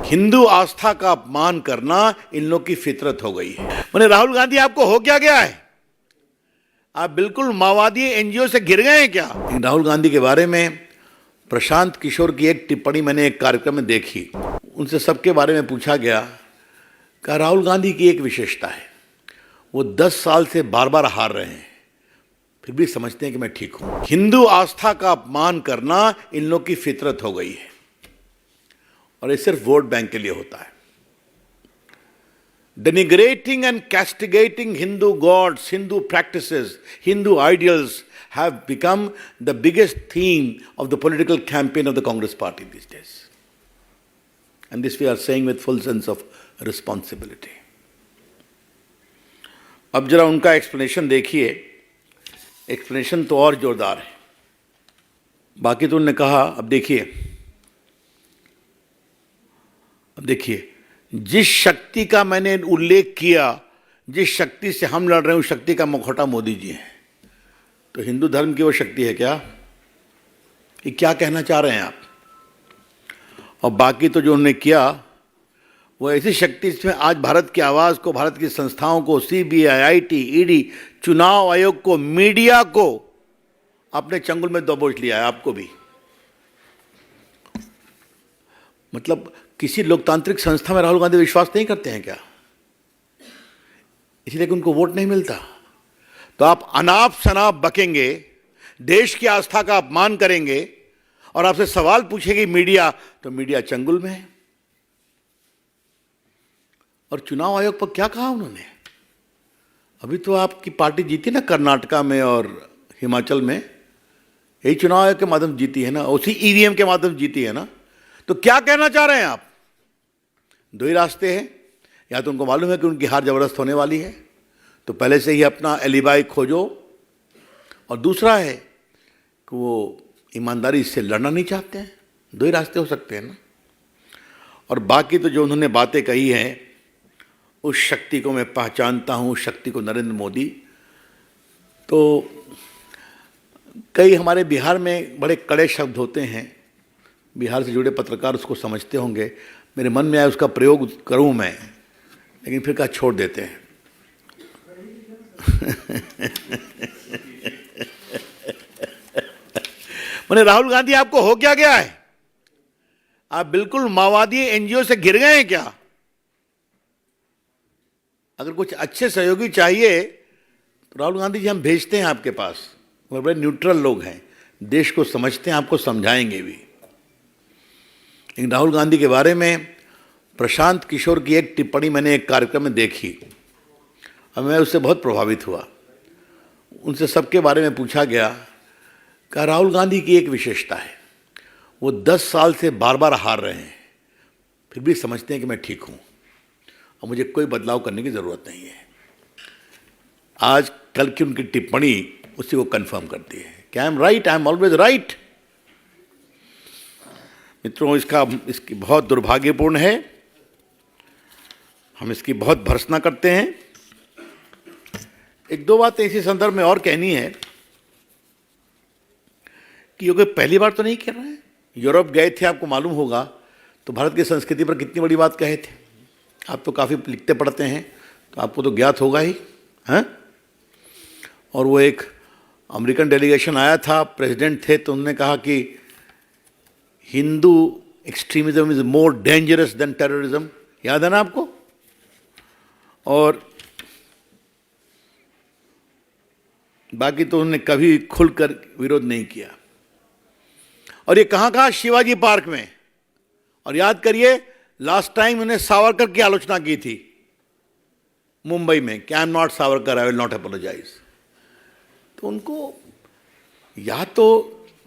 हिंदू आस्था का अपमान करना इन लोग की फितरत हो गई है। मैंने राहुल गांधी आपको हो क्या गया है? आप बिल्कुल माओवादी एनजीओ से गिर गए हैं क्या? राहुल गांधी के बारे में प्रशांत किशोर की एक टिप्पणी मैंने एक कार्यक्रम में देखी। उनसे सबके बारे में पूछा गया कि राहुल गांधी की एक विशेषता है, वो 10 साल से बार बार हार रहे हैं, फिर भी समझते हैं कि मैं ठीक हूं। हिंदू आस्था का अपमान करना इन लोग की फितरत हो गई है और ये सिर्फ वोट बैंक के लिए होता है। Denigrating and castigating Hindu gods, Hindu practices, Hindu ideals have become the biggest theme of the political campaign of the Congress party these days. And this we are saying with full sense of responsibility. अब जरा उनका explanation देखिए, explanation तो और जोरदार है। बाकी तो उन्होंने कहा, अब देखिए जिस शक्ति का मैंने उल्लेख किया, जिस शक्ति से हम लड़ रहे हैं, उस शक्ति का मुखौटा मोदी जी हैं। तो हिंदू धर्म की वो शक्ति है क्या? कि क्या कहना चाह रहे हैं आप? और बाकी तो जो उन्होंने किया वो ऐसी शक्ति जिसमें आज भारत की आवाज़ को, भारत की संस्थाओं को, सीबीआई, आईटी, ईडी, चुनाव आयोग को, मीडिया को अपने चंगुल में दबोच लिया है, आपको भी। मतलब किसी लोकतांत्रिक संस्था में राहुल गांधी विश्वास नहीं करते हैं क्या? इसलिए कि उनको वोट नहीं मिलता। तो आप अनाप शनाप बकेंगे, देश की आस्था का अपमान करेंगे और आपसे सवाल पूछेगी मीडिया, तो मीडिया चंगुल में है। और चुनाव आयोग पर क्या कहा उन्होंने? अभी तो आपकी पार्टी जीती ना कर्नाटका में और हिमाचल में, यही चुनाव आयोग के माध्यम से जीती है ना, उसी ईवीएम के माध्यम से जीती है ना। तो क्या कहना चाह रहे हैं आप? दो ही रास्ते हैं, या तो उनको मालूम है कि उनकी हार जबरदस्त होने वाली है तो पहले से ही अपना एलिबाई खोजो, और दूसरा है कि वो ईमानदारी से लड़ना नहीं चाहते हैं। दो ही रास्ते हो सकते हैं ना। और बाकी तो जो उन्होंने बातें कही हैं, उस शक्ति को मैं पहचानता हूँ, उस शक्ति को नरेंद्र मोदी। तो कई हमारे बिहार में बड़े कड़े शब्द होते हैं, बिहार से जुड़े पत्रकार उसको समझते होंगे। मेरे मन में आया उसका प्रयोग करूं मैं, लेकिन फिर कहा छोड़ देते हैं। मैंने राहुल गांधी आपको हो क्या गया है? आप बिल्कुल माओवादी एनजीओ से गिर गए हैं क्या? अगर कुछ अच्छे सहयोगी चाहिए तो राहुल गांधी जी हम भेजते हैं आपके पास। वो बड़े न्यूट्रल लोग हैं, देश को समझते हैं, आपको समझाएंगे भी। लेकिन राहुल गांधी के बारे में प्रशांत किशोर की एक टिप्पणी मैंने एक कार्यक्रम में देखी और मैं उससे बहुत प्रभावित हुआ। उनसे सबके बारे में पूछा गया कि राहुल गांधी की एक विशेषता है, वो 10 साल से बार बार हार रहे हैं, फिर भी समझते हैं कि मैं ठीक हूँ और मुझे कोई बदलाव करने की ज़रूरत नहीं है। आज कल की उनकी टिप्पणी उसी को कंफर्म करती है कि I M right, I am always right. मित्रों, इसकी बहुत दुर्भाग्यपूर्ण है, हम इसकी बहुत भर्त्सना करते हैं। एक दो बातें इसी संदर्भ में और कहनी है कि ये कोई पहली बार तो नहीं कह रहे हैं। यूरोप गए थे, आपको मालूम होगा, तो भारत की संस्कृति पर कितनी बड़ी बात कहे थे। आप तो काफ़ी लिखते पढ़ते हैं तो आपको तो ज्ञात होगा ही, हैं? और वो एक अमेरिकन डेलीगेशन आया था, प्रेसिडेंट थे, तो उन्होंने कहा कि Hindu extremism is more dangerous than terrorism. याद है ना आपको? और बाकी तो उन्होंने कभी खुलकर विरोध नहीं किया। और ये कहाँ शिवाजी पार्क में। और याद करिए, लास्ट टाइम उन्हें सावरकर की आलोचना की थी मुंबई में कि I am not Savarkar, I will not apologise. तो उनको या तो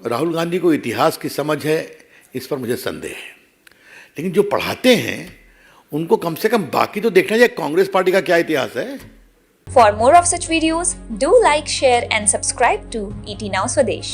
राहुल गांधी को इतिहास की समझ है, इस पर मुझे संदेह है, लेकिन जो पढ़ाते हैं उनको कम से कम बाकी तो देखना चाहिए कांग्रेस पार्टी का क्या इतिहास है। For more of such videos, do like, share and subscribe to ET Now Swadesh.